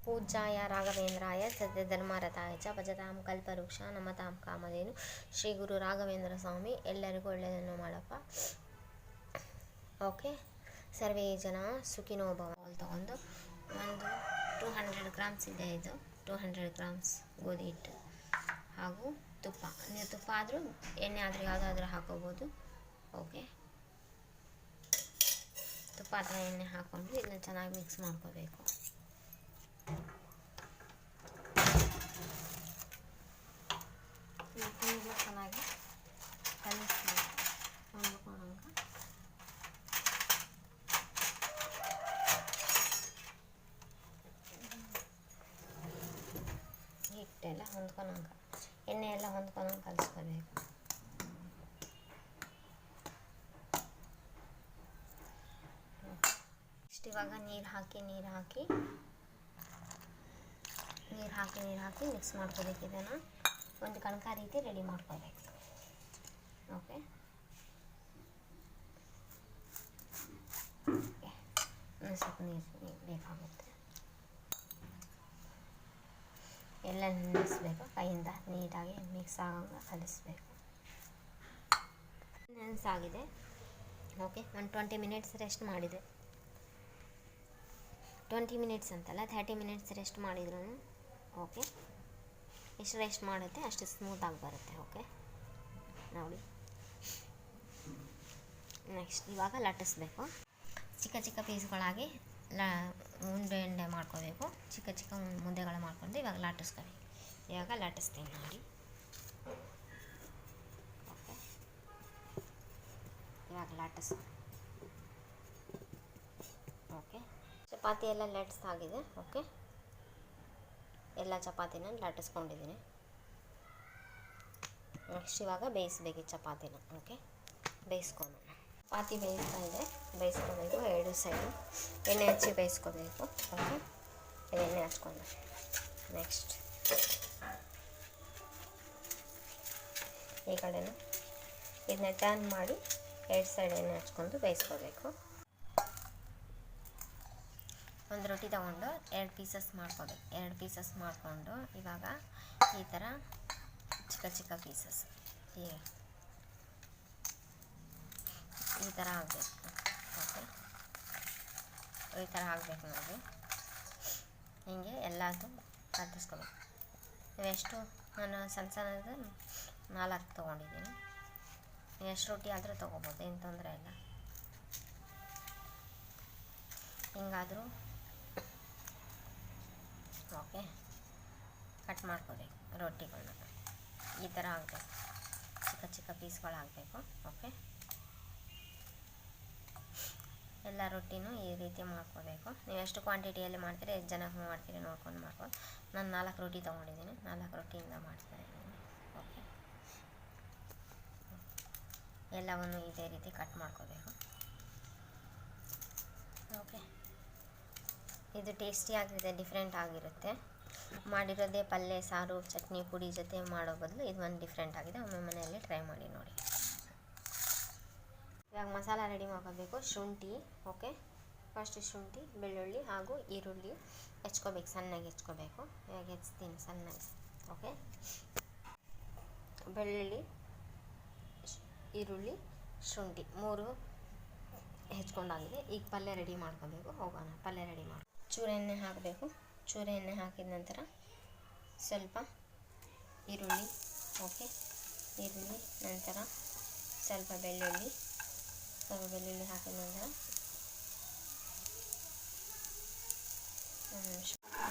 पूज्याय राघवेन्द्राय सत्यधर्मरताय च ಭಜತಾಂ ಕಲ್ಪವೃಕ್ಷ ನಮತಾಂ ಕಾಮಧೇನು ಶ್ರೀ ಗುರು ರಾಘವೇಂದ್ರ ಸ್ವಾಮಿ ಎಲ್ಲರಿಗೂ ಒಳ್ಳೆಯದನ್ನು ಮಾಡಪ್ಪ. ಓಕೆ, ಸರ್ವೇ ಜನ ಸುಖಿನೋ ಭವ. ತಗೊಂಡು ಒಂದು 200 ಗ್ರಾಮ್ಸ್ ಇದೆ. ಇದು 200 ಗ್ರಾಮ್ಸ್ ಗೋಧಿ ಹಿಟ್ಟು ಹಾಗೂ ತುಪ್ಪ. ನೀವು ತುಪ್ಪ ಆದರೂ ಎಣ್ಣೆ ಆದರೂ ಯಾವುದಾದ್ರೂ ಹಾಕೋಬೋದು. ಓಕೆ, ತುಪ್ಪ ಅಥವಾ ಎಣ್ಣೆ ಹಾಕ್ಕೊಂಡು ಇದನ್ನ ಚೆನ್ನಾಗಿ ಮಿಕ್ಸ್ ಮಾಡ್ಕೋಬೇಕು. ಚೆನ್ನಾಗಿ ಕಲಿಸ್ಬೇಕು ಹೊಂದ್ಕೊಳಂಗೆ. ಹಿಟ್ಟೆಲ್ಲ ಹೊಂದ್ಕೊಳಂಗೆ, ಎಣ್ಣೆ ಎಲ್ಲ ಹೊಂದ್ಕೊಳಂಗೆ ಕಲಿಸ್ಕೋಬೇಕು. ನೆಕ್ಸ್ಟ್ ಇವಾಗ ನೀರು ಹಾಕಿ ಮಿಕ್ಸ್ ಮಾಡ್ಕೋಬೇಕು. ಇದನ್ನು ಒಂದು ಕಣಕ ರೀತಿ ರೆಡಿ ಮಾಡ್ಕೋಬೇಕು. ಓಕೆ, ಸ್ವಲ್ಪ ನೀರು ಬೇಕಾಗುತ್ತೆ. ಎಲ್ಲ ನೆನೆಸ್ಬೇಕು, ಕೈಯಿಂದ ನೀಟಾಗಿ ಮಿಕ್ಸ್ ಆಗಂಗೆ ಕಲಿಸ್ಬೇಕು. ನೆನೆಸಾಗಿದೆ. ಓಕೆ, ಒಂದು 20 ಮಿನಿಟ್ಸ್ ರೆಸ್ಟ್ ಮಾಡಿದೆ. 20 ಮಿನಿಟ್ಸ್ ಅಂತಲ್ಲ, 30 ಮಿನಿಟ್ಸ್ ರೆಸ್ಟ್ ಮಾಡಿದ್ರು ಓಕೆ. ಎಷ್ಟು ರೆಸ್ಟ್ ಮಾಡುತ್ತೆ ಅಷ್ಟು ಸ್ಮೂತಾಗಿ ಬರುತ್ತೆ. ಓಕೆ, ನೋಡಿ. ನೆಕ್ಸ್ಟ್ ಇವಾಗ ಲಟ್ಟಿಸ್ಬೇಕು. ಚಿಕ್ಕ ಚಿಕ್ಕ ಪೀಸ್ಗಳಾಗಿ ಉಂಡೆ ಮಾಡ್ಕೋಬೇಕು. ಚಿಕ್ಕ ಚಿಕ್ಕ ಮುದ್ದೆಗಳು ಮಾಡ್ಕೊಂಡು ಇವಾಗ ಲಟ್ಟಿಸ್ಕೋಬೇಕು. ಇವಾಗ ಲಟ್ಟಿಸ್ತೀನಿ ನೋಡಿ. ಓಕೆ, ಇವಾಗ ಲಟ್ಟಿಸ್. ಓಕೆ, ಚಪಾತಿ ಎಲ್ಲ ಲಟ್ಟಿಸಾಗಿದೆ. ಓಕೆ, ಎಲ್ಲ ಚಪಾತಿನ ಲಟ್ಟಿಸ್ಕೊಂಡಿದ್ದೀನಿ. ನೆಕ್ಸ್ಟ್ ಇವಾಗ ಬೇಯಿಸ್ಬೇಕು ಚಪಾತಿನ. ಓಕೆ, ಬೇಯಿಸ್ಕೊಂಡು ಚಪಾತಿ ಬೇಯಿಸ್ತಾ ಇದೆ. ಬೇಯಿಸ್ಕೋಬೇಕು ಎರಡು ಸೈಡು. ಎಣ್ಣೆ ಹಚ್ಚಿ ಬೇಯಿಸ್ಕೋಬೇಕು. ಓಕೆ, ಎಣ್ಣೆ ಹಚ್ಕೊಂಡು ನೆಕ್ಸ್ಟ್ ಈ ಕಡೆನೂ ಇದನ್ನ ಟರ್ನ್ ಮಾಡಿ ಎರಡು ಸೈಡ್ ಎಣ್ಣೆ ಹಚ್ಕೊಂಡು ಬೇಯಿಸ್ಕೋಬೇಕು. ಒಂದು ರೊಟ್ಟಿ ತೊಗೊಂಡು 2 ಪೀಸಸ್ ಮಾಡ್ಕೋಬೇಕು. 2 ಪೀಸಸ್ ಮಾಡಿಕೊಂಡು ಇವಾಗ ಈ ಥರ ಚಿಕ್ಕ ಚಿಕ್ಕ ಪೀಸಸ್ ಈ ಥರ ಆಗಬೇಕು. ಓಕೆ, ಈ ಥರ ಆಗಬೇಕು ನೋಡಿ. ಹೀಗೆ ಎಲ್ಲದೂ ಕತ್ತಿಸ್ಕೋಬೇಕು. ಇವೆಷ್ಟು ನಾನು ಸಣ್ಣದು 4 ತೊಗೊಂಡಿದ್ದೀನಿ. ಎಷ್ಟು ರೊಟ್ಟಿ ಆದರೂ ತೊಗೋಬೋದು, ಏನು ತೊಂದರೆ ಇಲ್ಲ. ಹಿಂಗಾದರೂ ಓಕೆ, ಕಟ್ ಮಾಡ್ಕೋಬೇಕು ರೊಟ್ಟಿಗಳನ್ನ. ಈ ಥರ ಆಗಬೇಕು, ಚಿಕ್ಕ ಚಿಕ್ಕ ಪೀಸ್ಗಳಾಗಬೇಕು. ಓಕೆ, ಎಲ್ಲ ರೊಟ್ಟಿನೂ ಈ ರೀತಿ ಮಾಡ್ಕೋಬೇಕು. ನೀವು ಎಷ್ಟು ಕ್ವಾಂಟಿಟಿಯಲ್ಲಿ ಮಾಡ್ತೀರಿ, ಎಷ್ಟು ಜನಕ್ಕೆ ಮಾಡ್ತೀರಿ ನೋಡ್ಕೊಂಡು ಮಾಡ್ಕೊಂಡು. ನಾನು 4 ರೊಟ್ಟಿ ತೊಗೊಂಡಿದ್ದೀನಿ. 4 ರೊಟ್ಟಿಯಿಂದ ಮಾಡ್ತಾಯಿದ್ದೀನಿ. ಓಕೆ, ಎಲ್ಲವನ್ನು ಇದೇ ರೀತಿ ಕಟ್ ಮಾಡ್ಕೋಬೇಕು. ಓಕೆ, ಇದು ಟೇಸ್ಟಿಯಾಗಿರುತ್ತೆ, ಡಿಫ್ರೆಂಟ್ ಆಗಿರುತ್ತೆ. ಮಾಡಿರೋದೇ ಪಲ್ಯ, ಸಾರು, ಚಟ್ನಿ, ಪುಡಿ ಜೊತೆ ಮಾಡೋ ಬದಲು ಇದು ಒಂದು ಡಿಫ್ರೆಂಟ್ ಆಗಿದೆ. ಒಮ್ಮೆ ಮನೆಯಲ್ಲಿ ಟ್ರೈ ಮಾಡಿ ನೋಡಿ. ಇವಾಗ ಮಸಾಲ ರೆಡಿ ಮಾಡ್ಕೋಬೇಕು. ಶುಂಠಿ. ಓಕೆ, ಫಸ್ಟ್ ಶುಂಠಿ, ಬೆಳ್ಳುಳ್ಳಿ ಹಾಗೂ ಈರುಳ್ಳಿ ಹೆಚ್ಕೋಬೇಕು. ಸಣ್ಣಗೆ ಹೆಚ್ಕೋಬೇಕು. ಇವಾಗ ಹೆಚ್ತೀನಿ ಸಣ್ಣಗೆ. ಓಕೆ, ಬೆಳ್ಳುಳ್ಳಿ, ಈರುಳ್ಳಿ, ಶುಂಠಿ 3 ಹೆಚ್ಕೊಂಡಾಗಿದೆ. ಈಗ ಪಲ್ಯ ರೆಡಿ ಮಾಡ್ಕೋಬೇಕು. ಹೋಗೋಣ, ಪಲ್ಯ ರೆಡಿ ಮಾಡಿ. ಚೂರು ಎಣ್ಣೆ ಹಾಕಬೇಕು. ಚೂರು ಎಣ್ಣೆ ಹಾಕಿದ ನಂತರ ಸ್ವಲ್ಪ ಈರುಳ್ಳಿ. ಓಕೆ, ಈರುಳ್ಳಿ ನಂತರ ಸ್ವಲ್ಪ ಬೆಳ್ಳುಳ್ಳಿ ಹಾಕಿದ ನಂತರ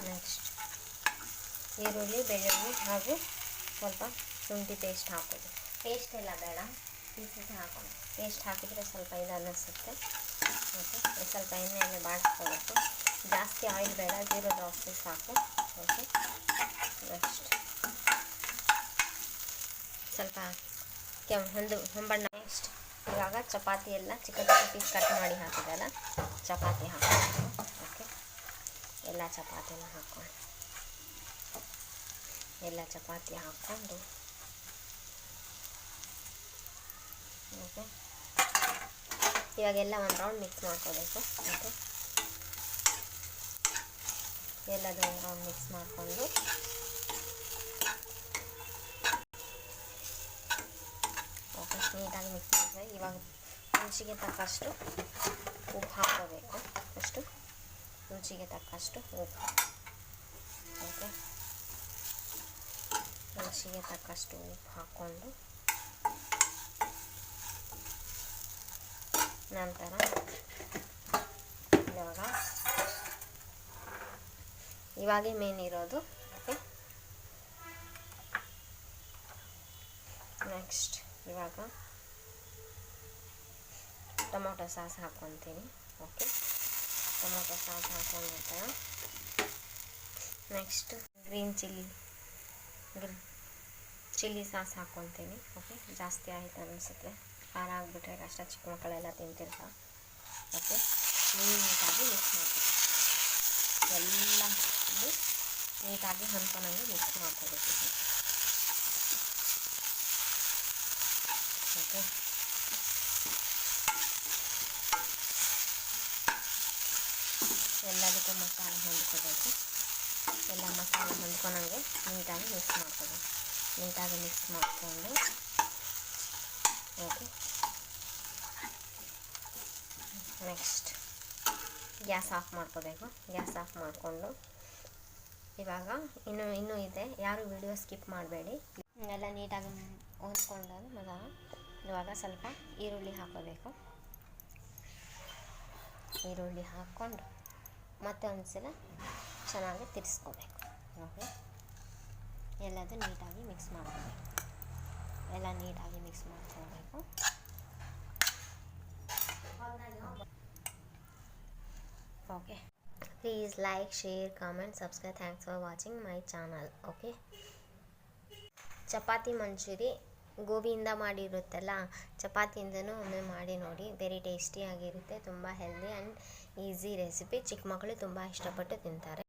ನೆಕ್ಸ್ಟ್ ಈರುಳ್ಳಿ, ಬೆಳ್ಳುಳ್ಳಿ ಹಾಗೂ ಸ್ವಲ್ಪ ಶುಂಠಿ ಪೇಸ್ಟ್ ಹಾಕೋದು. ಪೇಸ್ಟ್ ಎಲ್ಲ ಬೇಡ, ಪೀಸಸ್ ಹಾಕೋಣ. ಪೇಸ್ಟ್ ಹಾಕಿದರೆ ಸ್ವಲ್ಪ ಇದು ಅನ್ನಿಸುತ್ತೆ. ಓಕೆ, ಸ್ವಲ್ಪ ಎಣ್ಣೆಯಲ್ಲಿ ಬಾಡಿಸ್ಕೋಬೇಕು. ಜಾಸ್ತಿ ಆಯಿಲ್ ಬೇಡ, 0 ಡ್ರಾಪ್ಸ್ ಸಾಕು. ಓಕೆ, ನೆಕ್ಸ್ಟ್ ಸ್ವಲ್ಪ ಹೊಂಬಣ್ಣ. ನೆಕ್ಸ್ಟ್ ಇವಾಗ ಚಪಾತಿ ಎಲ್ಲ ಚಿಕ್ಕ ಚಿಕ್ಕ ಪೀಸ್ ಕಟ್ ಮಾಡಿ ಹಾಕಿದಲ್ಲ, ಚಪಾತಿ ಹಾಕಬೇಕು. ಓಕೆ, ಎಲ್ಲ ಚಪಾತಿನ ಹಾಕ್ಕೊಂಡು ಓಕೆ, ಇವಾಗೆಲ್ಲ ಒಂದು ರೌಂಡ್ ಮಿಕ್ಸ್ ಮಾಡ್ಕೋಬೇಕು. ಓಕೆ, ಎಲ್ಲದು ಒಂದು ರೌಂಡ್ ಮಿಕ್ಸ್ ಮಾಡಿಕೊಂಡು ಓಕೆ ನೀಟಾಗಿ ಮಿಕ್ಸ್ ಮಾಡಿದ್ರೆ ಇವಾಗ ರುಚಿಗೆ ತಕ್ಕಷ್ಟು ಉಪ್ಪು ಹಾಕೋಬೇಕು. ಫಸ್ಟು ರುಚಿಗೆ ತಕ್ಕಷ್ಟು ಉಪ್ಪು. ಓಕೆ ರುಚಿಗೆ ತಕ್ಕಷ್ಟು ಉಪ್ಪು ಹಾಕ್ಕೊಂಡು ನಂತರ ಇವಾಗೇ ಮೇನ್ ಇರೋದು. ಓಕೆ ನೆಕ್ಸ್ಟ್ ಇವಾಗ ಟೊಮೊಟೊ ಸಾಸ್ ಹಾಕ್ಕೊತೀನಿ. ಓಕೆ ಟೊಮೊಟೊ ಸಾಸ್ ಹಾಕೊಂಡ ನಂತರ ನೆಕ್ಸ್ಟ್ ಗ್ರೀನ್ ಚಿಲ್ಲಿ ಸಾಸ್ ಹಾಕ್ಕೊತೀನಿ. ಓಕೆ ಜಾಸ್ತಿ ಆಯಿತು ಅನಿಸುತ್ತೆ, ಖಾರ ಆಗಿಬಿಟ್ರೆ ಕಷ್ಟ, ಚಿಕ್ಕ ಮಕ್ಕಳೆಲ್ಲ ತಿಂತಿರ್ತಾರೆ. ಓಕೆ ನೀಟಾಗಿ ಮಿಕ್ಸ್ ಮಾಡ್ತೀವಿ. ಎಲ್ಲ ನೀಟಾಗಿ ಹೊಂದ್ಕೊಂಡಂಗೆ ಮಿಕ್ಸ್ ಮಾಡ್ಕೋಬೇಕು. ಓಕೆ ಎಲ್ಲದಕ್ಕೂ ಮಸಾಲೆ ಹೊಂದ್ಕೋಬೇಕು. ಎಲ್ಲ ಮಸಾಲೆ ಹೊಂದ್ಕೊಂಡಂಗೆ ನೀಟಾಗಿ ಮಿಕ್ಸ್ ಮಾಡ್ಕೋಬೇಕು. ನೀಟಾಗಿ ಮಿಕ್ಸ್ ಮಾಡಿಕೊಂಡು ಓಕೆ ನೆಕ್ಸ್ಟ್ ಗ್ಯಾಸ್ ಆಫ್ ಮಾಡ್ಕೋಬೇಕು. ಗ್ಯಾಸ್ ಆಫ್ ಮಾಡಿಕೊಂಡು ಇವಾಗ ಇನ್ನೂ ಇದೆ, ಯಾರು ವಿಡಿಯೋ ಸ್ಕಿಪ್ ಮಾಡಬೇಡಿ. ಎಲ್ಲ ನೀಟಾಗಿ ಹೊಂದ್ಕೊಂಡು ಮಸಾಲ ಇವಾಗ ಸ್ವಲ್ಪ ಈರುಳ್ಳಿ ಹಾಕೋಬೇಕು. ಈರುಳ್ಳಿ ಹಾಕ್ಕೊಂಡು ಮತ್ತೆ ಒಂದು ಸಲ ಚೆನ್ನಾಗಿ ತಿರ್ಸ್ಕೋಬೇಕು. ಓಕೆ ಎಲ್ಲದು ನೀಟಾಗಿ ಮಿಕ್ಸ್ ಮಾಡ್ಕೋಬೇಕು. ಎಲ್ಲ ನೀಟಾಗಿ ಮಿಕ್ಸ್ ಮಾಡ್ಕೋಬೇಕು. Okay please like, share, comment, subscribe. Thanks for watching my channel. Okay ಚಪಾತಿ ಮಂಚೂರಿ ಗೋಬಿಯಿಂದ ಮಾಡಿರುತ್ತಲ್ಲ, ಚಪಾತಿಯಿಂದನೂ ಒಮ್ಮೆ ಮಾಡಿ ನೋಡಿ. ವೆರಿ ಟೇಸ್ಟಿಯಾಗಿರುತ್ತೆ, ತುಂಬ ಹೆಲ್ದಿ ಆ್ಯಂಡ್ ಈಸಿ ರೆಸಿಪಿ. ಚಿಕ್ಕ ಮಕ್ಕಳು ತುಂಬ ಇಷ್ಟಪಟ್ಟು ತಿಂತಾರೆ.